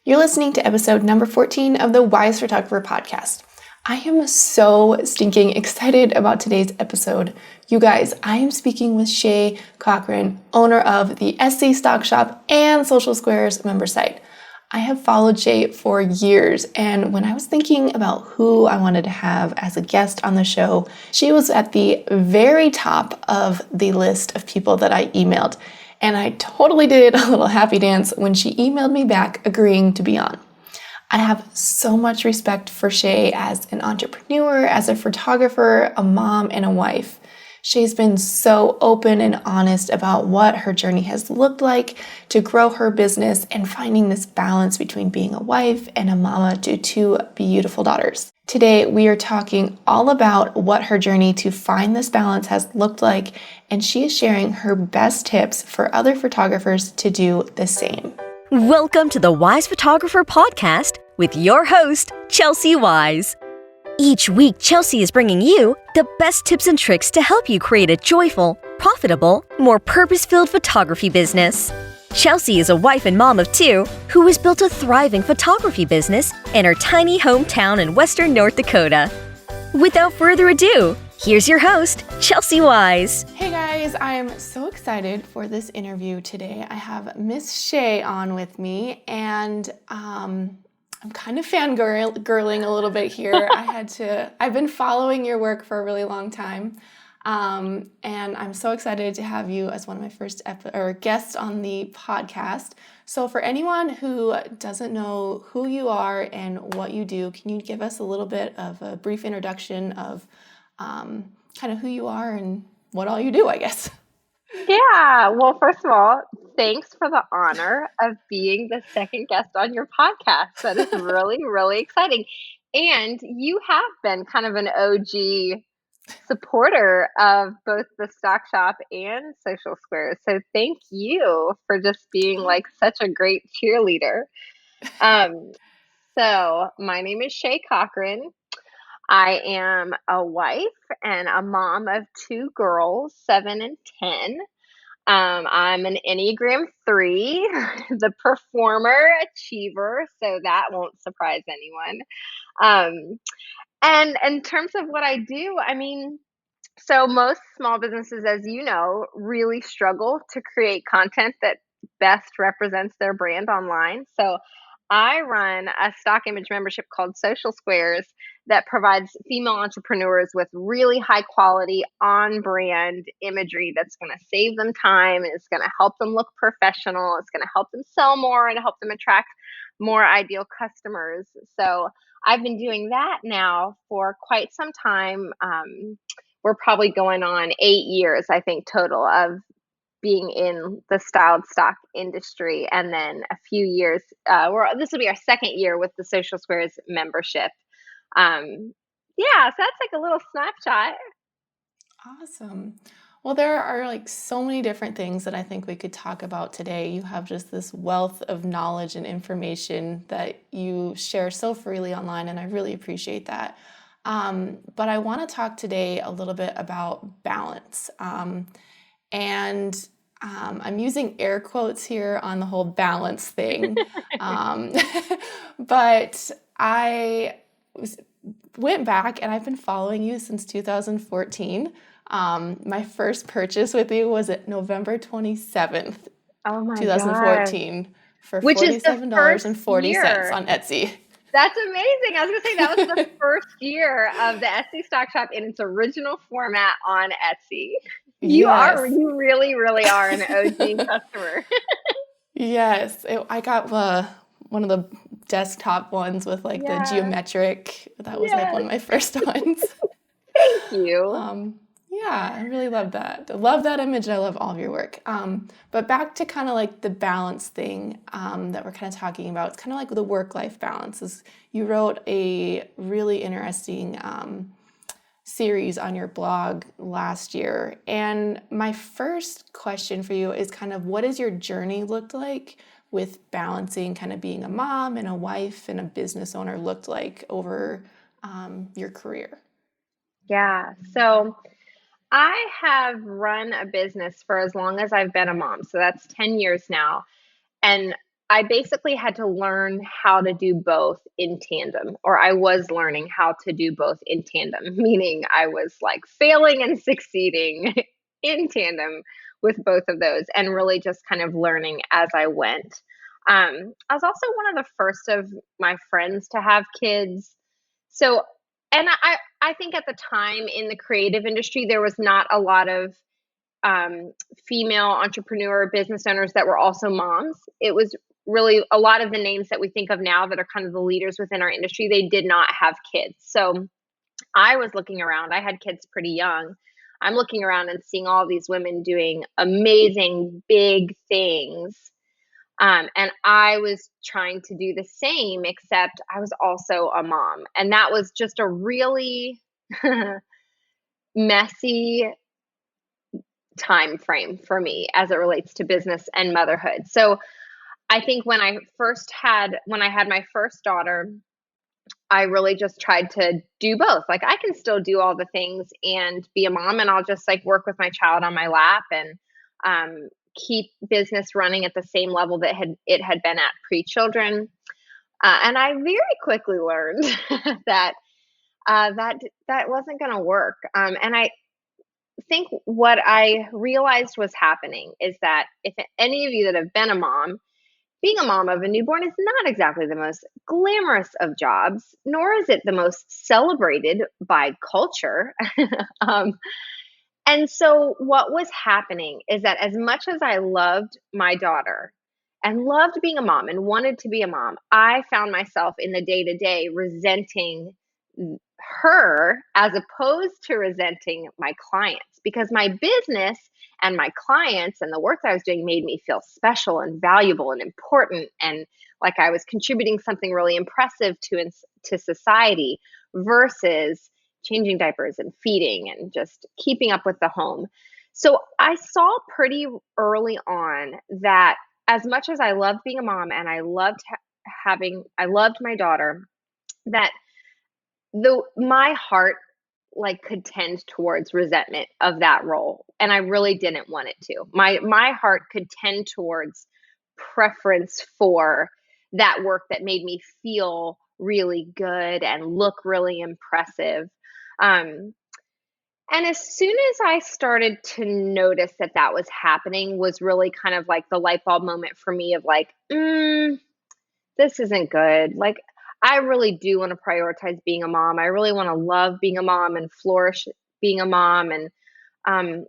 You're listening to episode number 14 of the Wise Photographer podcast. I am so stinking excited about today's episode. You guys, I am speaking with Shay, Cochrane, owner of the Etsy Stock Shop and Social Squares member site. I have followed Shay for years, and when I was thinking about who I wanted to have as a guest on the show, she was at the very top of the list of people that I emailed. And I totally did a little happy dance when she emailed me back agreeing to be on. I have so much respect for Shay as an entrepreneur, as a photographer, a mom, and a wife. Shay's been so open and honest about what her journey has looked like to grow her business and finding this balance between being a wife and a mama to two beautiful daughters. Today, we are talking all about what her journey to find this balance has looked like, and she is sharing her best tips for other photographers to do the same. Welcome to the Wise Photographer podcast with your host, Chelsea Wise. Each week, Chelsea is bringing you the best tips and tricks to help you create a joyful, profitable, more purpose-filled photography business. Chelsea is a wife and mom of two who has built a thriving photography business in her tiny hometown in western North Dakota. Without further ado, here's your host, Chelsea Wise. Hey guys, I am so excited for this interview today. I have Miss Shay on with me, and I'm kind of fangirling a little bit here. I've been following your work for a really long time. And I'm so excited to have you as one of my first guests on the podcast. So for anyone who doesn't know who you are and what you do, can you give us a little bit of a brief introduction of kind of who you are and what all you do, I guess? Yeah, well, first of all, thanks for the honor of being the second guest on your podcast. That is really, really exciting. And you have been kind of an OG supporter of both the Stock Shop and Social Squares. So thank you for just being like such a great cheerleader. So my name is Shay Cochrane. I am a wife and a mom of two girls, 7 and 10. I'm an Enneagram 3, the performer achiever, so that won't surprise anyone. And in terms of what I do, so most small businesses, as you know, really struggle to create content that best represents their brand online. So I run a stock image membership called Social Squares that provides female entrepreneurs with really high quality on brand imagery that's going to save them time and it's going to help them look professional. It's going to help them sell more and help them attract more ideal customers. So I've been doing that now for quite some time. We're probably going on 8 years, I think, total of being in the styled stock industry, and then a few years. This will be our second year with the Social Squares membership. So that's like a little snapshot. Awesome. Well, there are like so many different things that I think we could talk about today. You have just this wealth of knowledge and information that you share so freely online, and I really appreciate that. But I want to talk today a little bit about balance. And I'm using air quotes here on the whole balance thing. But I went back and I've been following you since 2014. My first purchase with you was at November 27th, Oh my 2014 for Which is the $47.40 first on Etsy. That's amazing. I was going to say that was the first year of the Etsy Stock Shop in its original format on Etsy. You really, really are an OG customer. Yes, I got one of the desktop ones with like the geometric. That was like one of my first ones. Thank you. Yeah, I really love that. I love that image. I love all of your work. But back to kind of like the balance thing that we're kind of talking about. It's kind of like the work-life balance. You wrote a really interesting series on your blog last year. And my first question for you is kind of what has your journey looked like with balancing kind of being a mom and a wife and a business owner looked like over your career? Yeah. So I have run a business for as long as I've been a mom. So that's 10 years now. And I basically had to learn how to do both in tandem, or I was learning how to do both in tandem, meaning I was like failing and succeeding in tandem with both of those and really just kind of learning as I went. I was also one of the first of my friends to have kids. So, and I think at the time in the creative industry, there was not a lot of female entrepreneur business owners that were also moms. It was really a lot of the names that we think of now that are kind of the leaders within our industry, they did not have kids. So I was looking around, I had kids pretty young. I'm looking around and seeing all these women doing amazing big things. And I was trying to do the same, except I was also a mom. And that was just a really messy time frame for me as it relates to business and motherhood. So I think when I had my first daughter, I really just tried to do both. Like I can still do all the things and be a mom, and I'll just like work with my child on my lap and keep business running at the same level that it had been at pre-children. And I very quickly learned that that wasn't going to work. And I think what I realized was happening is that if any of you that have been a mom, being a mom of a newborn is not exactly the most glamorous of jobs, nor is it the most celebrated by culture. um, and so, what was happening is that as much as I loved my daughter and loved being a mom and wanted to be a mom, I found myself in the day to day resenting her as opposed to resenting my clients because my business and my clients and the work that I was doing made me feel special and valuable and important and like I was contributing something really impressive to society versus changing diapers and feeding and just keeping up with the home. So I saw pretty early on that as much as I loved being a mom and I loved I loved my daughter, that though my heart like could tend towards resentment of that role, and I really didn't want it to. My heart could tend towards preference for that work that made me feel really good and look really impressive. Um, and as soon as I started to notice that that was happening, was really kind of like the light bulb moment for me of like, this isn't good. Like, I really do want to prioritize being a mom. I really want to love being a mom and flourish being a mom. And um,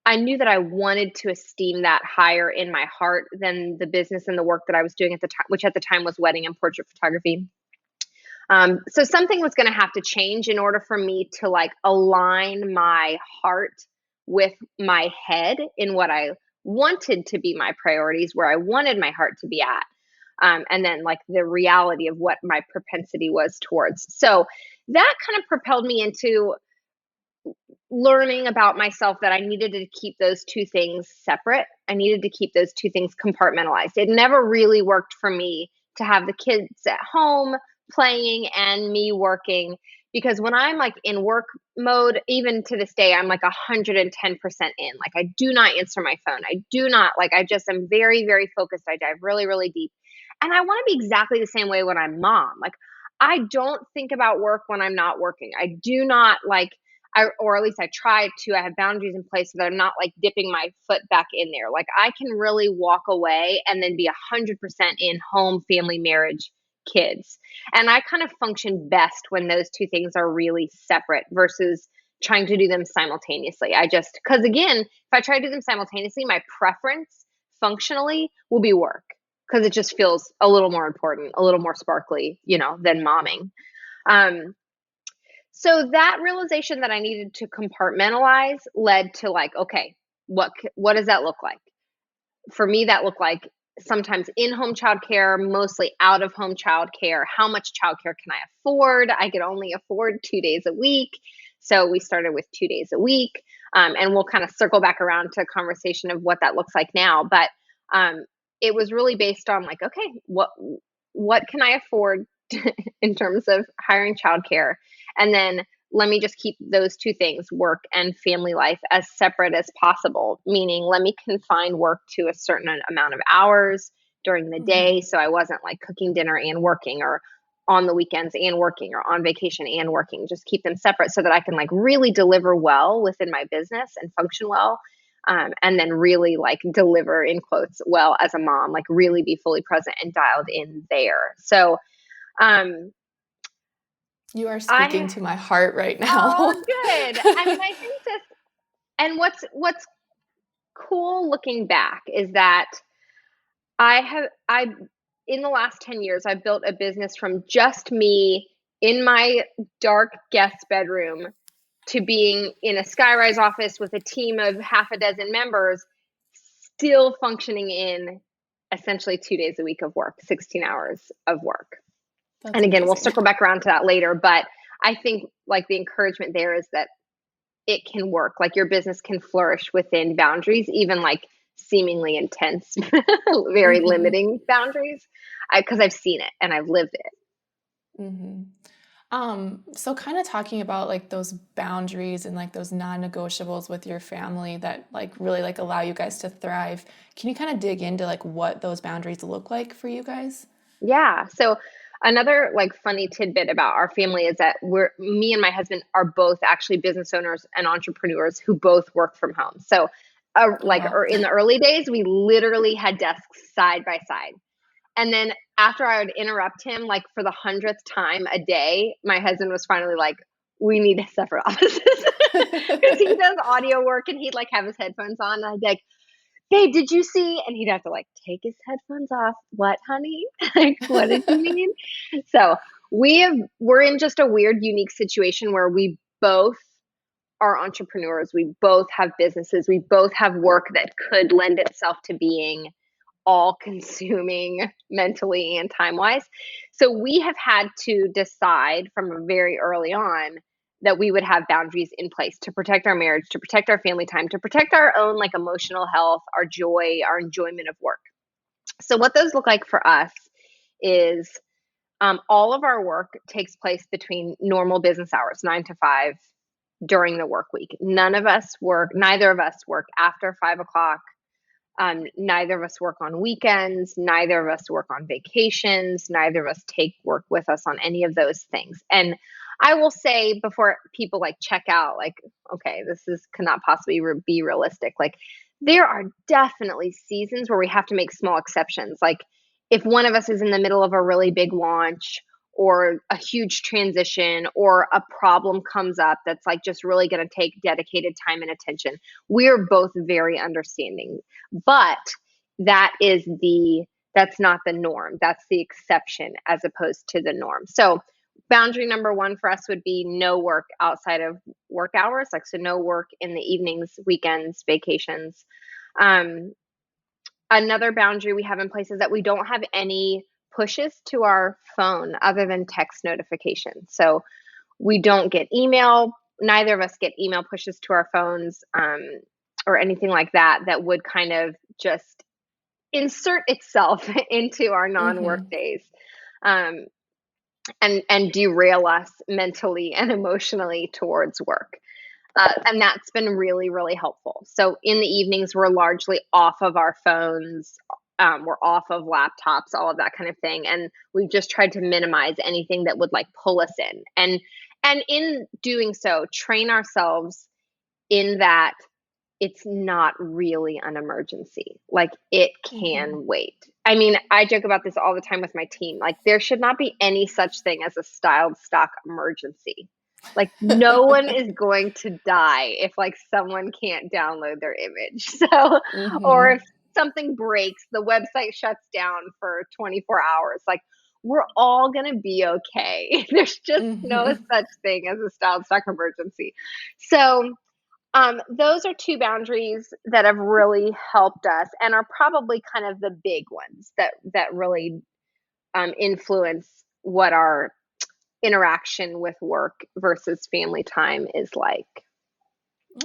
I knew that I wanted to esteem that higher in my heart than the business and the work that I was doing at the time, which at the time was wedding and portrait photography. So something was going to have to change in order for me to like align my heart with my head in what I wanted to be my priorities, where I wanted my heart to be at. And then like the reality of what my propensity was towards. So that kind of propelled me into learning about myself that I needed to keep those two things separate. I needed to keep those two things compartmentalized. It never really worked for me to have the kids at home playing and me working, because when I'm like in work mode, even to this day, I'm like 110% in. Like I do not answer my phone. I do not like, I just am very, very focused. I dive really, really deep. And I want to be exactly the same way when I'm mom. Like I don't think about work when I'm not working. I do not like, or at least I try to, I have boundaries in place so that I'm not like dipping my foot back in there. Like I can really walk away and then be 100% in home, family, marriage, kids. And I kind of function best when those two things are really separate versus trying to do them simultaneously. Because again, if I try to do them simultaneously, my preference functionally will be work because it just feels a little more important, a little more sparkly, than momming. So that realization that I needed to compartmentalize led to like, okay, what does that look like? For me, that looked like sometimes in-home childcare, mostly out-of-home childcare. How much childcare can I afford? I could only afford 2 days a week. So we started with 2 days a week. And we'll kind of circle back around to a conversation of what that looks like now. But it was really based on like, okay, what can I afford in terms of hiring childcare? And then let me just keep those two things, work and family life, as separate as possible, meaning let me confine work to a certain amount of hours during the day. So I wasn't like cooking dinner and working, or on the weekends and working, or on vacation and working. Just keep them separate so that I can like really deliver well within my business and function well. And then really like deliver in quotes well as a mom, like really be fully present and dialed in there. So you are speaking to my heart right now. Oh, good. I mean, I think this, and what's cool looking back is that I in the last 10 years, I've built a business from just me in my dark guest bedroom to being in a skyrise office with a team of half a dozen members, still functioning in essentially 2 days a week of work, 16 hours of work. That's and again, amazing. We'll circle back around to that later, but I think like the encouragement there is that it can work. Like your business can flourish within boundaries, even like seemingly intense, very limiting boundaries, because I've seen it and I've lived it. So kind of talking about like those boundaries and like those non-negotiables with your family that like really like allow you guys to thrive. Can you kind of dig into like what those boundaries look like for you guys? Yeah. So another like funny tidbit about our family is that me and my husband are both actually business owners and entrepreneurs who both work from home. So Wow. in the early days, we literally had desks side by side. And then after I would interrupt him, like for the 100th time a day, my husband was finally like, we need separate offices. Because he does audio work and he'd like have his headphones on. And I'd be like, babe, did you see? And he'd have to like take his headphones off. What, honey? Like, what did you mean? So we're in just a weird, unique situation where we both are entrepreneurs. We both have businesses. We both have work that could lend itself to being all consuming mentally and time wise. So we have had to decide from very early on that we would have boundaries in place to protect our marriage, to protect our family time, to protect our own like emotional health, our joy, our enjoyment of work. So what those look like for us is all of our work takes place between normal business hours, 9 to 5 during the work week. Neither of us work after 5 o'clock. Neither of us work on weekends. Neither of us work on vacations. Neither of us take work with us on any of those things. And I will say before people like check out, like, okay, cannot possibly be realistic. Like there are definitely seasons where we have to make small exceptions. Like if one of us is in the middle of a really big launch or a huge transition or a problem comes up that's like just really going to take dedicated time and attention, we're both very understanding. But that's not the norm. That's the exception as opposed to the norm. So boundary number one for us would be no work outside of work hours. Like, so no work in the evenings, weekends, vacations. Another boundary we have in place is that we don't have any pushes to our phone other than text notifications. So we don't get email. Neither of us get email pushes to our phones or anything like that would kind of just insert itself into our non-work days and derail us mentally and emotionally towards work. And that's been really, really helpful. So in the evenings, we're largely off of our phones. We're off of laptops, all of that kind of thing. And we've just tried to minimize anything that would like pull us in. And in doing so, train ourselves in that it's not really an emergency. Like it can wait. I mean, I joke about this all the time with my team. Like there should not be any such thing as a styled stock emergency. Like no one is going to die if like someone can't download their image. So, or if something breaks, the website shuts down for 24 hours. Like we're all going to be okay. There's just no such thing as a styled stock emergency. So, those are two boundaries that have really helped us and are probably kind of the big ones that really influence what our interaction with work versus family time is like.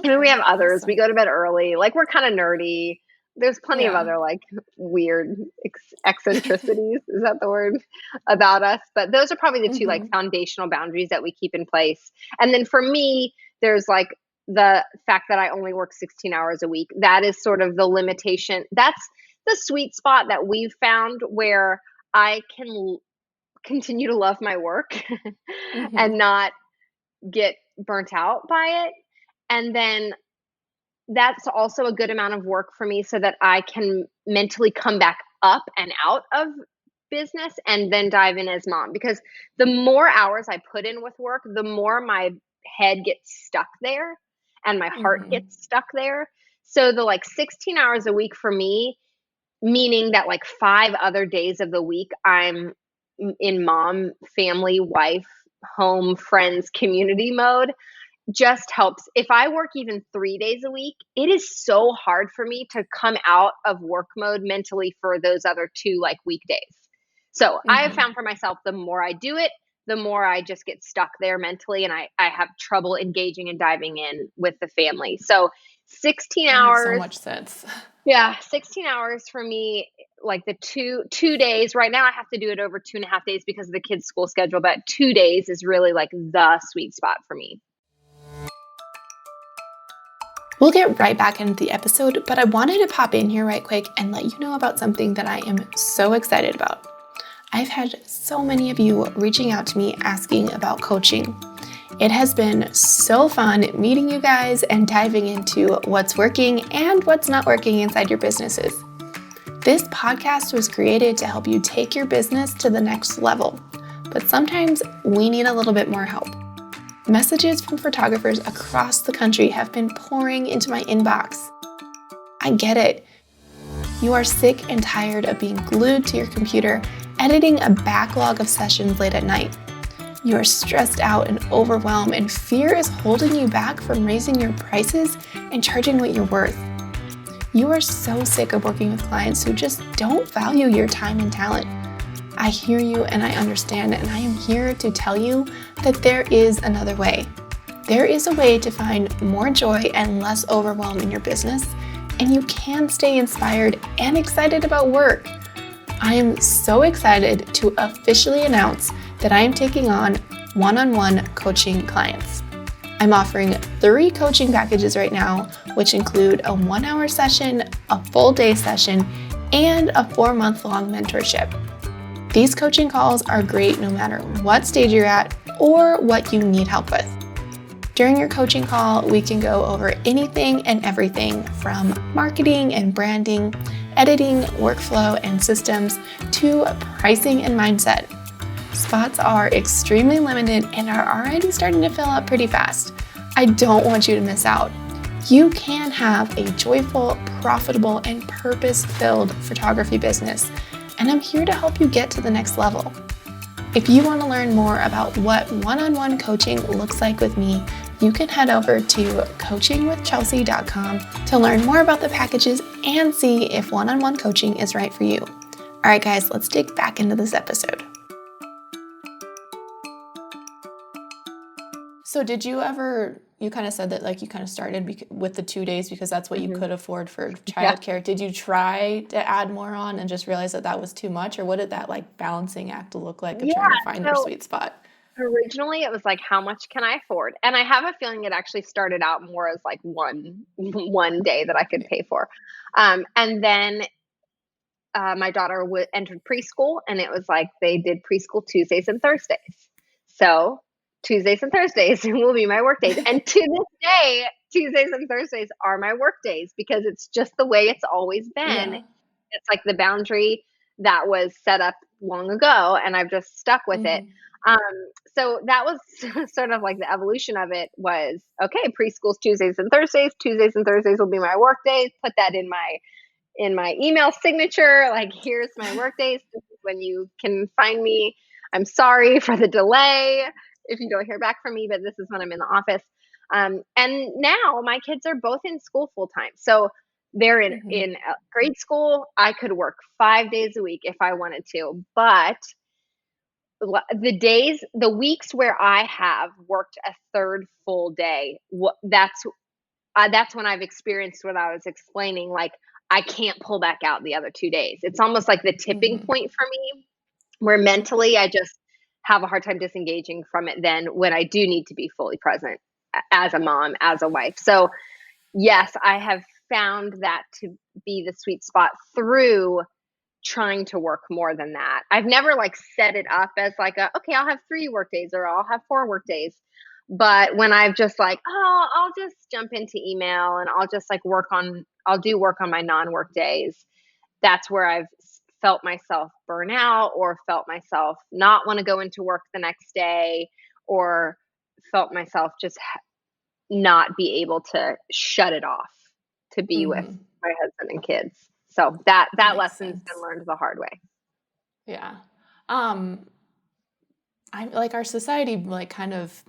I mean, we have others. Awesome. We go to bed early. Like we're kind of nerdy. There's plenty of other like weird eccentricities, is that the word, about us? But those are probably the two like foundational boundaries that we keep in place. And then for me, there's like the fact that I only work 16 hours a week. That is sort of the limitation. That's the sweet spot that we've found where I can continue to love my work Hmm. and not get burnt out by it. And then that's also a good amount of work for me so that I can mentally come back up and out of business and then dive in as mom. Because the more hours I put in with work, the more my head gets stuck there and my heart Hmm. gets stuck there. So the like 16 hours a week for me, meaning that like 5 other days of the week, I'm in mom, family, wife, home, friends, community mode just helps. If I work even 3 days a week, it is so hard for me to come out of work mode mentally for those other 2, like, weekdays. So, I have Hmm. found for myself the more I do it, the more I just get stuck there mentally, and I have trouble engaging and diving in with the family. So, 16 That makes so hours, much sense. yeah, 16 hours for me, like the 2 days. Right now I have to do it over 2.5 days because of the kids' school schedule, but 2 days is really, like, the sweet spot for me. We'll get right back into the episode, but I wanted to pop in here right quick and let you know about something that I am so excited about. I've had so many of you reaching out to me asking about coaching. It has been so fun meeting you guys and diving into what's working and what's not working inside your businesses. This podcast was created to help you take your business to the next level, but sometimes we need a little bit more help. Messages from photographers across the country have been pouring into my inbox. I get it. You are sick and tired of being glued to your computer, editing a backlog of sessions late at night. You are stressed out and overwhelmed, and fear is holding you back from raising your prices and charging what you're worth. You are so sick of working with clients who just don't value your time and talent. I hear you and I understand, and I am here to tell you that there is another way. There is a way to find more joy and less overwhelm in your business, and you can stay inspired and excited about work. I am so excited to officially announce that I am taking on one-on-one coaching clients. I'm offering 3 coaching packages right now, which include a 1-hour session, a full day session, and a 4-month-long mentorship. These coaching calls are great no matter what stage you're at or what you need help with. During your coaching call, we can go over anything and everything from marketing and branding, editing, workflow and systems, to pricing and mindset. Spots are extremely limited and are already starting to fill up pretty fast. I don't want you to miss out. You can have a joyful, profitable, and purpose-filled photography business, and I'm here to help you get to the next level. If you want to learn more about what one-on-one coaching looks like with me, you can head over to coachingwithchelsea.com to learn more about the packages and see if one-on-one coaching is right for you. All right, guys, let's dig back into this episode. So did you ever, you kind of said that like you kind of started with the 2 days because that's what you Mhm. could afford for Yeah. childcare. Did you try to add more on and just realize that that was too much? Or what did that like balancing act look like of Yeah, trying to find your so sweet spot? originally it was like, how much can I afford? And I have a feeling it actually started out more as like one one day that I could pay for. And then my daughter entered preschool, and it was like they did preschool Tuesdays and Thursdays. So Tuesdays and Thursdays will be my work days. And to this day, Tuesdays and Thursdays are my work days because it's just the way it's always been. Yeah. It's like the boundary that was set up long ago, and I've just stuck with it. Hmm. Um, so that was sort of like the evolution of it was, okay, preschool's Tuesdays and Thursdays. Tuesdays and Thursdays will be my work days. Put that in my email signature, like, here's my work days. This is when you can find me. I'm sorry for the delay if you don't hear back from me, but this is when I'm in the office. And now my kids are both in school full time. So they're Hmm. in grade school. I could work 5 days a week if I wanted to, but the weeks where I have worked a third full day, that's when I've experienced what I was explaining, like, I can't pull back out the other 2 days. It's almost like the tipping Hmm. point for me, where mentally I just have a hard time disengaging from it then when I do need to be fully present as a mom, as a wife. So, yes, I have found that to be the sweet spot through trying to work more than that. I've never like set it up as like okay, I'll have 3 work days or I'll have 4 work days. But when I've just like, oh, I'll just jump into email and I'll just like I'll do work on my non-work days. That's where I've felt myself burn out or felt myself not want to go into work the next day or felt myself just not be able to shut it off to be with my husband and kids. So that lesson's been learned the hard way. Yeah. I'm like our society like kind of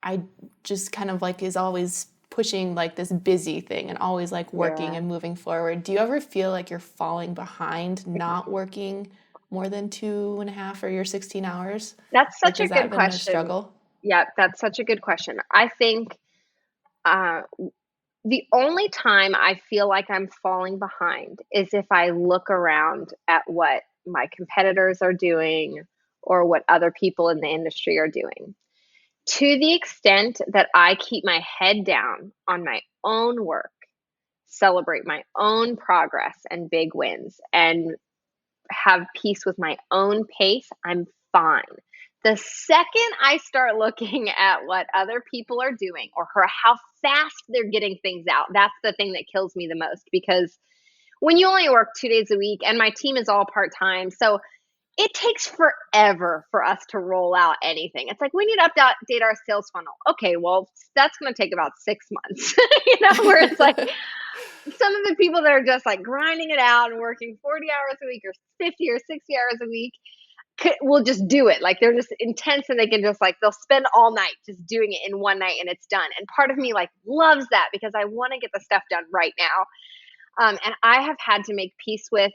I just kind of like is always pushing like this busy thing and always like working and moving forward. Do you ever feel like you're falling behind not working more than 2.5 or your 16 hours? That's such like, a good question. A struggle? Yeah, that's such a good question. I think the only time I feel like I'm falling behind is if I look around at what my competitors are doing or what other people in the industry are doing. To the extent that I keep my head down on my own work, celebrate my own progress and big wins, and have peace with my own pace, I'm fine. The second I start looking at what other people are doing or how fast they're getting things out, that's the thing that kills me the most. Because when you only work 2 days a week, and my team is all part-time, so it takes forever for us to roll out anything. It's like, we need to update our sales funnel. Okay, well, that's going to take about 6 months, where it's like some of the people that are just like grinding it out and working 40 hours a week or 50 or 60 hours a week will just do it. Like, they're just intense and they can just like, they'll spend all night just doing it in one night and it's done. And part of me like loves that because I want to get the stuff done right now. And I have had to make peace with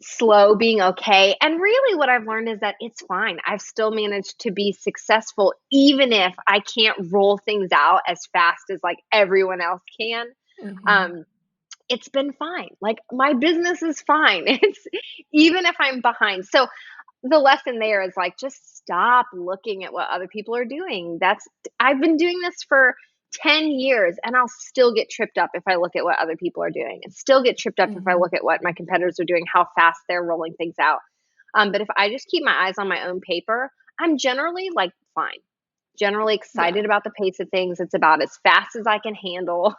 slow being okay. And really what I've learned is that it's fine. I've still managed to be successful, even if I can't roll things out as fast as like everyone else can. It's been fine. Like, my business is fine. It's even if I'm behind. So the lesson there is like, just stop looking at what other people are doing. I've been doing this for 10 years and I'll still get tripped up if I look at what other people are doing, and still get tripped up if I look at what my competitors are doing, how fast they're rolling things out. But if I just keep my eyes on my own paper, I'm generally like fine, generally excited about the pace of things. It's about as fast as I can handle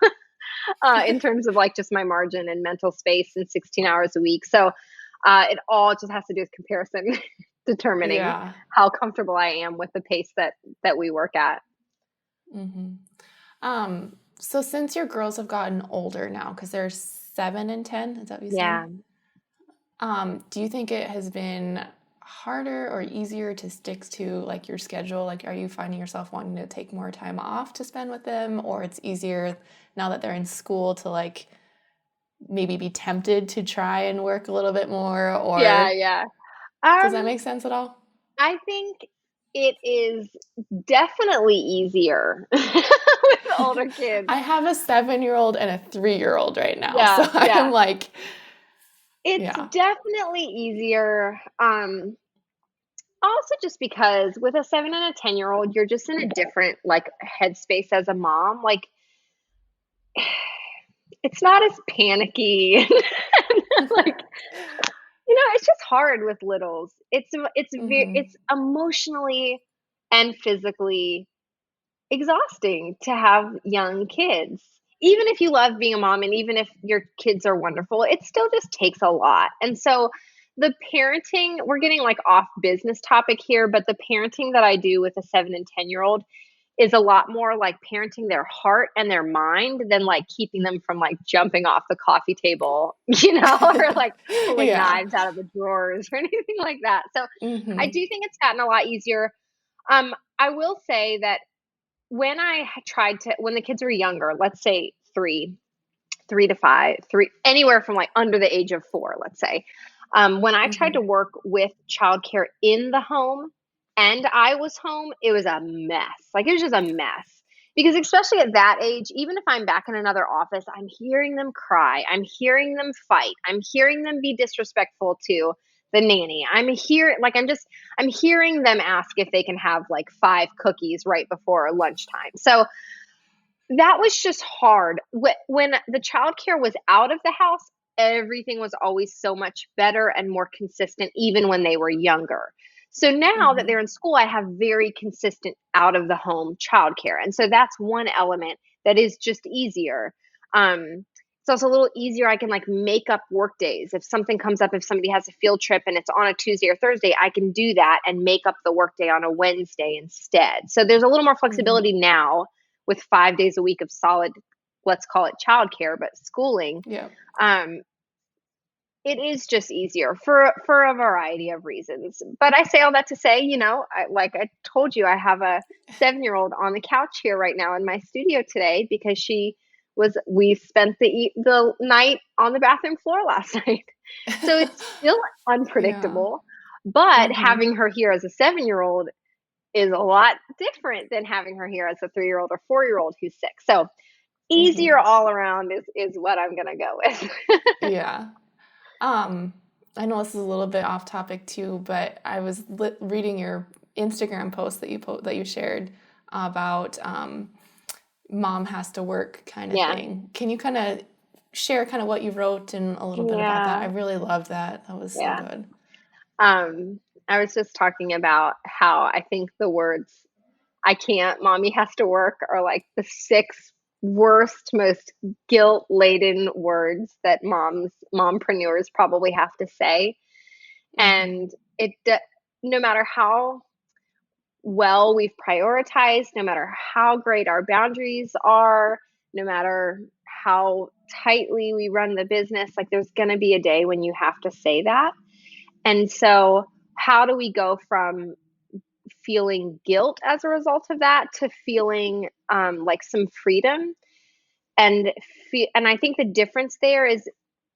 in terms of like just my margin and mental space in 16 hours a week. So it all just has to do with comparison, determining how comfortable I am with the pace that we work at. So since your girls have gotten older now, because they're 7 and 10, is that what you said? Do you think it has been harder or easier to stick to like your schedule? Like, are you finding yourself wanting to take more time off to spend with them, or it's easier now that they're in school to like maybe be tempted to try and work a little bit more? Or does that make sense at all? I think it is definitely easier with older kids. I have a 7-year-old and a 3-year-old right now. So I'm like, it's definitely easier. Also just because with a 7 and a 10-year-old, you're just in a different like headspace as a mom. Like, it's not as panicky. Like, it's just hard with littles. It's emotionally and physically exhausting to have young kids. Even if you love being a mom and even if your kids are wonderful, it still just takes a lot. And so the parenting, we're getting like off business topic here, but the parenting that I do with a 7 and 10-year-old is a lot more like parenting their heart and their mind than like keeping them from like jumping off the coffee table, or like pulling knives out of the drawers or anything like that. So I do think it's gotten a lot easier. I will say that when when the kids were younger, let's say 3 to 5, anywhere from like under the age of 4, let's say, when I tried to work with childcare in the home and I was home, it was a mess. Like, it was just a mess. Because especially at that age, even if I'm back in another office, I'm hearing them cry. I'm hearing them fight. I'm hearing them be disrespectful to the nanny. I'm hearing them ask if they can have like 5 cookies right before lunchtime. So That was just hard. When the childcare was out of the house, everything was always so much better and more consistent, even when they were younger. So now that Hmm. they're in school, I have very consistent out of the home childcare. And so that's one element that is just easier. It's also a little easier. I can like make up work days. If something comes up, if somebody has a field trip and it's on a Tuesday or Thursday, I can do that and make up the work day on a Wednesday instead. So there's a little more Hmm. flexibility now with 5 days a week of solid, let's call it childcare, but schooling. Yeah. Um, it is just easier for a variety of reasons. But I say all that to say, like I told you, I have a 7-year old on the couch here right now in my studio today because we spent the night on the bathroom floor last night. So it's still Yeah. unpredictable. But Hmm. having her here as a 7-year old is a lot different than having her here as a 3-year old or 4-year old who's sick. So Hmm. easier all around is what I'm gonna go with. Yeah. Um, I know this is a little bit off topic too, but I was reading your Instagram post that that you shared about mom has to work kind of Yeah. thing. Can you kind of share kind of what you wrote and a little bit about that? I Yeah. really loved that. That was so Yeah. good. I was just talking about how I think the words "I can't," "Mommy has to work" are like the 6 worst, most guilt-laden words that mompreneurs probably have to say. Hmm. And it d no matter how well we've prioritized, no matter how great our boundaries are, no matter how tightly we run the business, like there's going to be a day when you have to say that. And so, how do we go from feeling guilt as a result of that to feeling like some freedom? And and I think the difference there is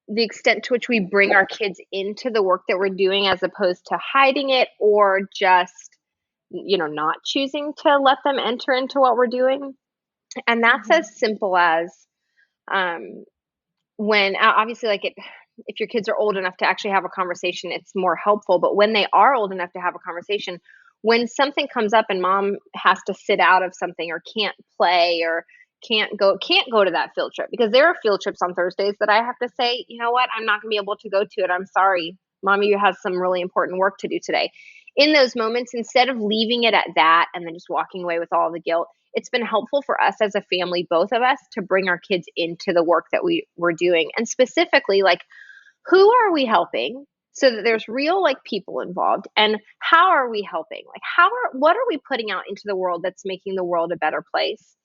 the extent to which we bring our kids into the work that we're doing as opposed to hiding it or just not choosing to let them enter into what we're doing. And that's Hmm. as simple as um, when obviously, like if your kids are old enough to actually have a conversation, it's more helpful. But when they are old enough to have a conversation, when something comes up and mom has to sit out of something or can't play or can't go to that field trip because there are field trips on Thursdays that I have to say, you know what, I'm not going to be able to go to it. I'm sorry, mommy has some really important work to do today. In those moments, instead of leaving it at that and then just walking away with all the guilt, it's been helpful for us as a family, both of us, to bring our kids into the work that we're doing. And specifically, like, who are we helping so that there's real like people involved, and how are we helping? Like, what are we putting out into the world that's making the world a better place?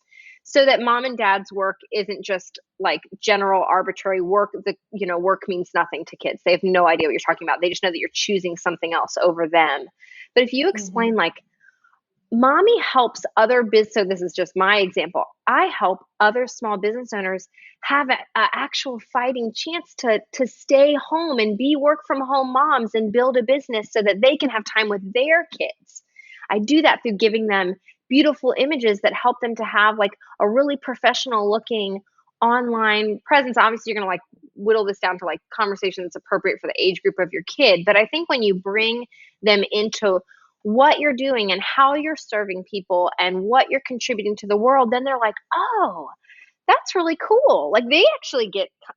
So that mom and dad's work isn't just like general arbitrary work. Work means nothing to kids. They have no idea what you're talking about. They just know that you're choosing something else over them. But if you explain Hmm. like mommy helps other business, so this is just my example. I help other small business owners have a actual fighting chance to stay home and be work from home moms and build a business so that they can have time with their kids. I do that through giving them beautiful images that help them to have like a really professional looking online presence. Obviously, you're going to like whittle this down to like conversation that's appropriate for the age group of your kid. But I think when you bring them into what you're doing and how you're serving people and what you're contributing to the world, then they're like, oh, that's really cool. Like they actually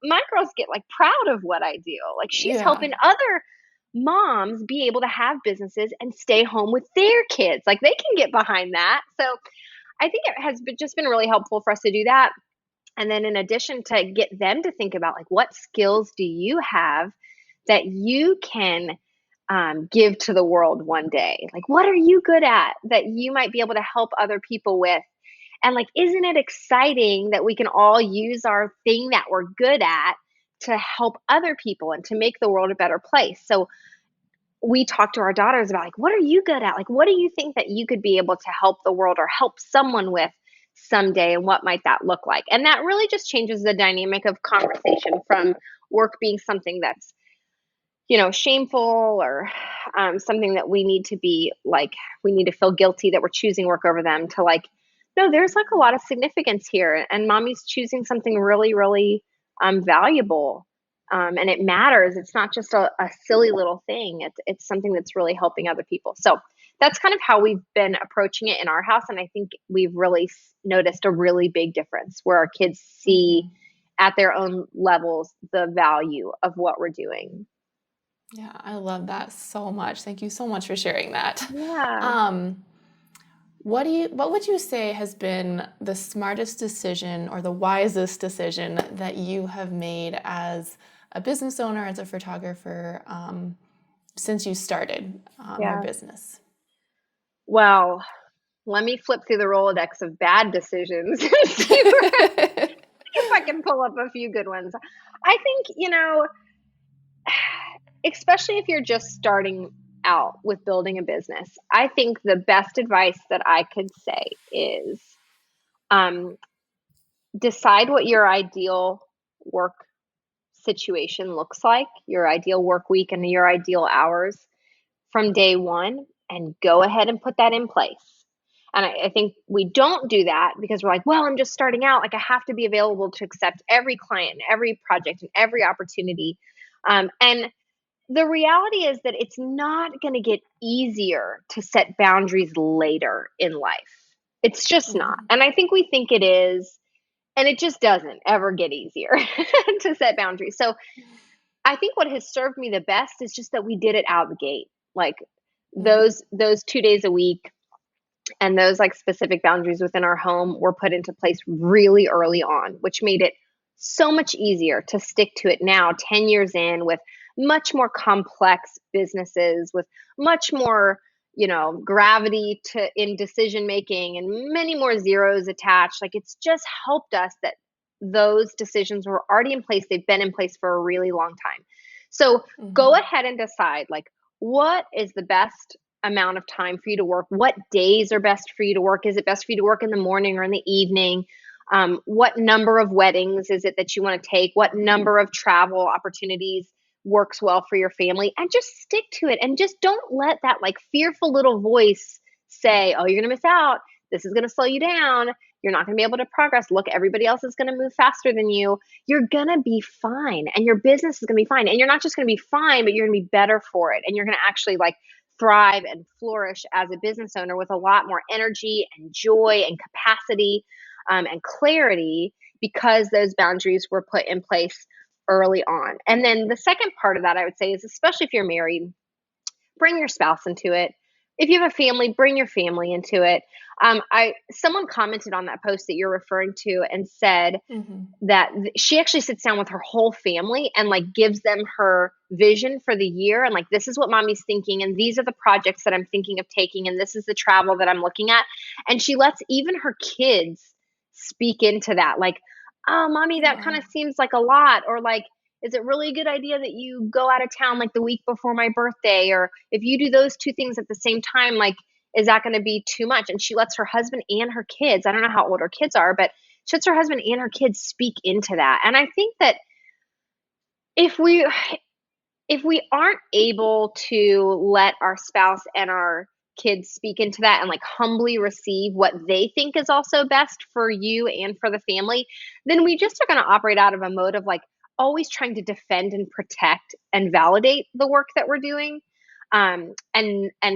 my girls get like proud of what I do. Like she's Yeah. helping other moms be able to have businesses and stay home with their kids. Like they can get behind that. So I think it has just been really helpful for us to do that. And then in addition to get them to think about like what skills do you have that you can give to the world one day? Like what are you good at that you might be able to help other people with? And like, isn't it exciting that we can all use our thing that we're good at to help other people and to make the world a better place? So we talk to our daughters about like, what are you good at? Like, what do you think that you could be able to help the world or help someone with someday? And what might that look like? And that really just changes the dynamic of conversation from work being something that's, shameful or something that we need to be like, we need to feel guilty that we're choosing work over them to like, no, there's like a lot of significance here. And mommy's choosing something really, really valuable And it matters. It's not just a silly little thing. It's something that's really helping other people. So that's kind of how we've been approaching it in our house. And I think we've really noticed a really big difference where our kids see at their own levels the value of what we're doing. Yeah, I love that so much. Thank you so much for sharing that. Yeah. What would you say has been the smartest decision or the wisest decision that you have made as a business owner, as a photographer, since you started your Yeah. business? Well, let me flip through the Rolodex of bad decisions and see if I can pull up a few good ones. I think, especially if you're just starting out with building a business, I think the best advice that I could say is um, decide what your ideal work situation looks like, your ideal work week, and your ideal hours from day one, and go ahead and put that in place. And I think we don't do that because we're like, well, I'm just starting out. Like, I have to be available to accept every client and every project and every opportunity. And the reality is that it's not going to get easier to set boundaries later in life. It's just not. And I think we think it is, and it just doesn't ever get easier to set boundaries. So I think what has served me the best is just that we did it out the gate. Like those 2 days a week and those like specific boundaries within our home were put into place really early on, which made it so much easier to stick to it now, 10 years in, with much more complex businesses, with much more, gravity to in decision making and many more zeros attached. Like, it's just helped us that those decisions were already in place. They've been in place for a really long time. So go ahead and decide, like, what is the best amount of time for you to work? What days are best for you to work? Is it best for you to work in the morning or in the evening? What number of weddings is it that you want to take? What number of travel opportunities works well for your family? And just stick to it. And just don't let that like fearful little voice say, oh, you're going to miss out. This is going to slow you down. You're not going to be able to progress. Look, everybody else is going to move faster than you. You're going to be fine. And your business is going to be fine. And you're not just going to be fine, but you're going to be better for it. And you're going to actually like thrive and flourish as a business owner with a lot more energy and joy and capacity and clarity, because those boundaries were put in place early on. And then the second part of that, I would say, is especially if you're married, bring your spouse into it. If you have a family, bring your family into it. Someone commented on that post that you're referring to and said that she actually sits down with her whole family and like gives them her vision for the year, and like, this is what mommy's thinking, and these are the projects that I'm thinking of taking, and this is the travel that I'm looking at. And she lets even her kids speak into that, like, oh, mommy, that kind of seems like a lot, or like, is it really a good idea that you go out of town like the week before my birthday? Or if you do those two things at the same time, like, is that going to be too much? And she lets her husband and her kids, I don't know how old her kids are, but she lets her husband and her kids speak into that. And I think that if we aren't able to let our spouse and our kids speak into that and like humbly receive what they think is also best for you and for the family, then we just are going to operate out of a mode of like always trying to defend and protect and validate the work that we're doing, and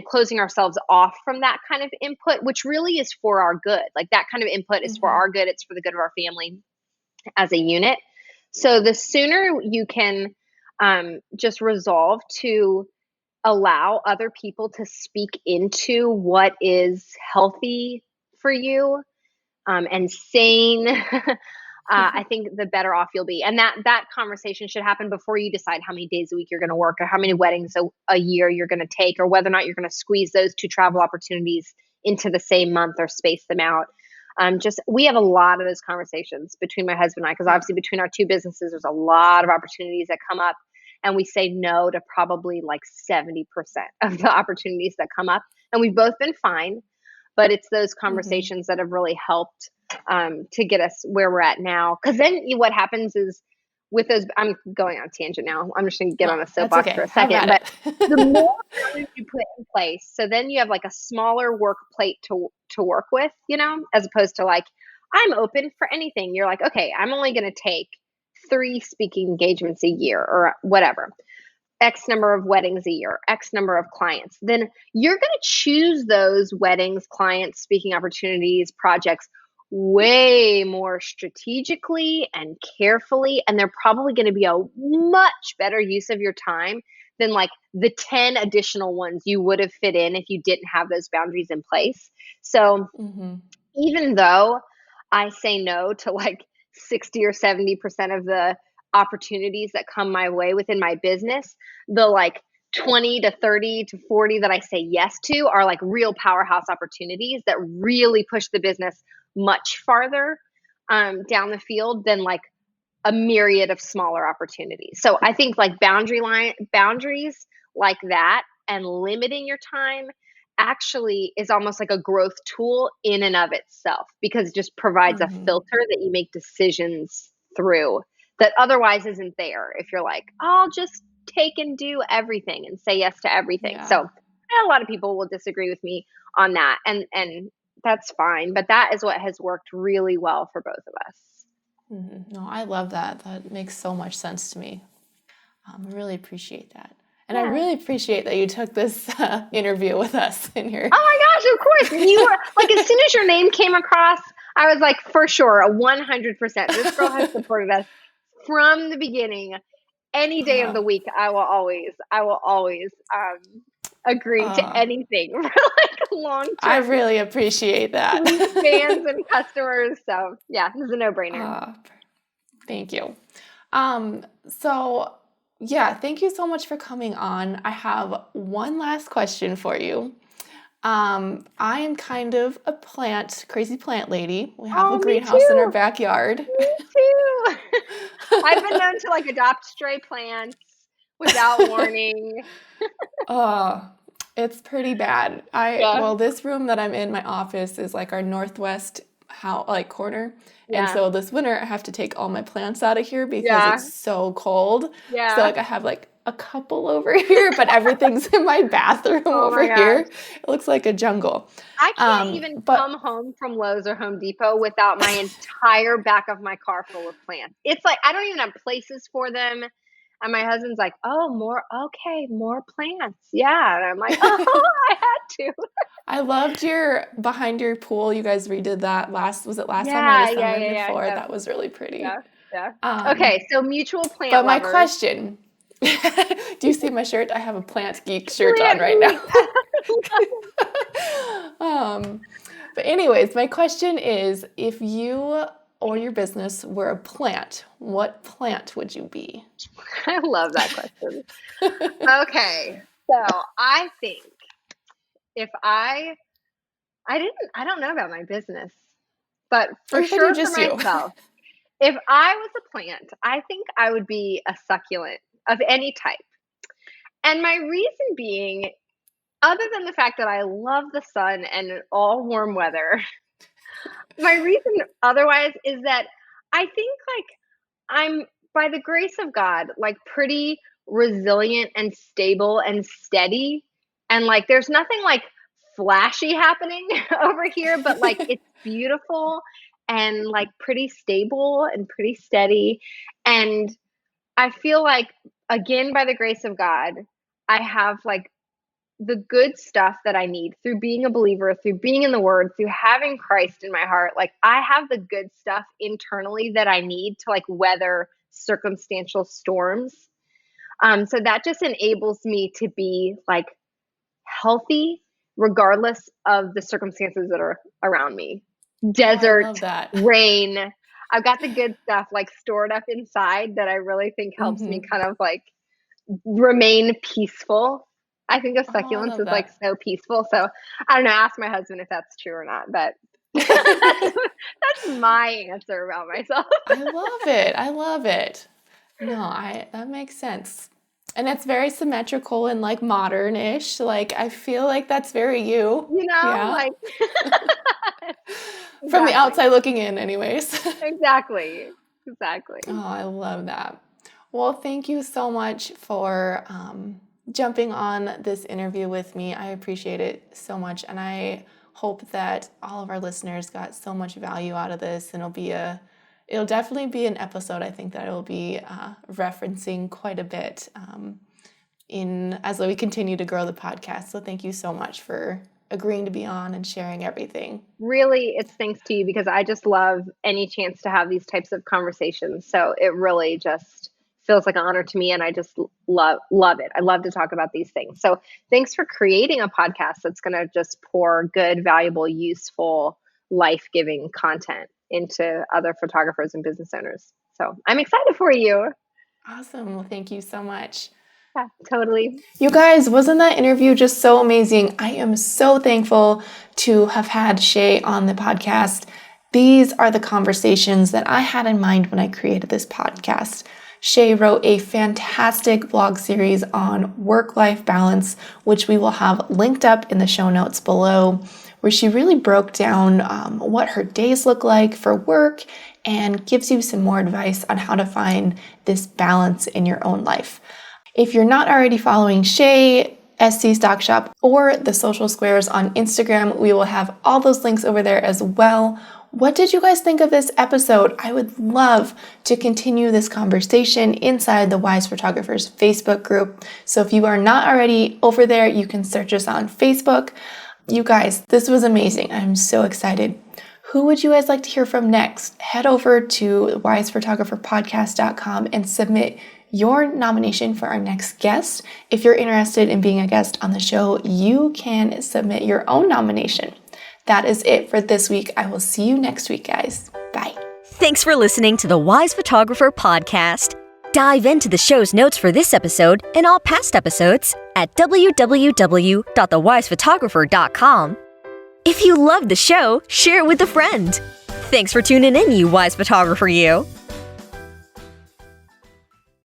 closing ourselves off from that kind of input, which really is for our good. Like, that kind of input is for our good. It's for the good of our family as a unit. So the sooner you can just resolve to allow other people to speak into what is healthy for you and sane, I think the better off you'll be. And that conversation should happen before you decide how many days a week you're going to work, or how many weddings a year you're going to take, or whether or not you're going to squeeze those two travel opportunities into the same month or space them out. We have a lot of those conversations between my husband and I, because obviously between our two businesses, there's a lot of opportunities that come up, and we say no to probably like 70% of the opportunities that come up. And we've both been fine, but it's those conversations that have really helped to get us where we're at now. Because then what happens is, with those, I'm going on a tangent now. I'm just going to get on a soapbox for a second. But the more boundaries you put in place, so then you have like a smaller work plate to work with, as opposed to like, I'm open for anything. You're like, okay, I'm only going to take 3 speaking engagements a year or whatever, X number of weddings a year, X number of clients, then you're going to choose those weddings, clients, speaking opportunities, projects way more strategically and carefully. And they're probably going to be a much better use of your time than like the 10 additional ones you would have fit in if you didn't have those boundaries in place. So Mm-hmm. even though I say no to like 60 or 70% of the opportunities that come my way within my business, the like 20 to 30 to 40 that I say yes to are like real powerhouse opportunities that really push the business much farther down the field than like a myriad of smaller opportunities. So I think like boundaries like that and limiting your time actually is almost like a growth tool in and of itself, because it just provides a Mm-hmm. filter that you make decisions through that otherwise isn't there if you're like, I'll just take and do everything and say yes to everything. Yeah. So a lot of people will disagree with me on that, and that's fine, but that is what has worked really well for both of us. Mm-hmm. No, I love that. That makes so much sense to me. I really appreciate that. And I Yeah. really appreciate that you took this interview with us in here. Oh my gosh, of course. You were like, as soon as your name came across, I was like, for sure, a 100%. This girl has supported us from the beginning. Any day of the week, I will always agree to anything for like long I term really appreciate that. fans and customers. So yeah, this is a no-brainer. Thank you. So yeah, thank you so much for coming on. I have one last question for you. I am kind of a crazy plant lady. We have Oh, a me greenhouse in our too. backyard. Me too. I've been known to like adopt stray plants without warning. It's pretty bad. Yeah. Well, this room that I'm in, my office, is like our northwest corner. And Yeah. so this winter I have to take all my plants out of here because Yeah. it's so cold. So Yeah. like I have like a couple over here, but everything's in my bathroom Oh over my here. gosh. It looks like a jungle. I can't even But come home from Lowe's or Home Depot without my entire back of my car full of plants. It's like I don't even have places for them. And my husband's like, "Oh, more plants." Yeah. And I'm like, "Oh, I had to." I loved your behind your pool. You guys redid that was it last summer or the Yeah, yeah, summer yeah, yeah, before? yeah, That was really pretty. yeah, yeah. Um, Okay, so mutual plant but my lovers. question, do you see my shirt? I have a plant geek shirt on Plant right geek. now. But anyways, my question is, if you or your business were a plant, what plant would you be? I love that question. Okay, so I think if I don't know about my business, but for You said you sure for just you. myself, if I was a plant, I think I would be a succulent of any type. And my reason being, other than the fact that I love the sun and all warm weather, my reason otherwise is that I think like I'm, by the grace of God, like pretty resilient and stable and steady. And like there's nothing like flashy happening over here, but like it's beautiful and like pretty stable and pretty steady. And I feel like, again, by the grace of God, I have like the good stuff that I need through being a believer, through being in the Word, through having Christ in my heart. Like I have the good stuff internally that I need to like weather circumstantial storms. So that just enables me to be like healthy regardless of the circumstances that are around me. Oh, I Desert, love that. rain. I've got the good stuff like stored up inside that I really think helps me kind of like remain peaceful. I think of Oh, I succulents love as like that. so peaceful. So I don't know, ask my husband if that's true or not, but that's my answer about myself. I love it. I love it. No, that makes sense. And it's very symmetrical and like modern-ish. Like I feel like that's very you. You know, Yeah. like From the exactly. outside looking in, anyways. Exactly. Exactly. Oh, I love that. Well, thank you so much for jumping on this interview with me. I appreciate it so much. And I hope that all of our listeners got so much value out of this, and It'll definitely be an episode I think that I will be referencing quite a bit as we continue to grow the podcast. So thank you so much for agreeing to be on and sharing everything. Really, it's thanks to you, because I just love any chance to have these types of conversations. So it really just feels like an honor to me, and I just love it. I love to talk about these things. So thanks for creating a podcast that's going to just pour good, valuable, useful, life-giving content into other photographers and business owners. So I'm excited for you. Awesome. Well, thank you so much. Yeah, totally. You guys, wasn't that interview just so amazing? I am so thankful to have had Shay on the podcast. These are the conversations that I had in mind when I created this podcast. Shay wrote a fantastic blog series on work-life balance, which we will have linked up in the show notes below, where she really broke down what her days look like for work and gives you some more advice on how to find this balance in your own life. If you're not already following Shay, SC Stock Shop, or the Social Squares on Instagram, we will have all those links over there as well. What did you guys think of this episode? I would love to continue this conversation inside the Wise Photographers Facebook group. So if you are not already over there, you can search us on Facebook. You guys, this was amazing. I'm so excited. Who would you guys like to hear from next? Head over to wisephotographerpodcast.com and submit your nomination for our next guest. If you're interested in being a guest on the show, you can submit your own nomination. That is it for this week. I will see you next week, guys. Bye. Thanks for listening to the Wise Photographer Podcast. Dive into the show's notes for this episode and all past episodes at www.thewisephotographer.com. If you loved the show, share it with a friend. Thanks for tuning in, you Wise Photographer, you.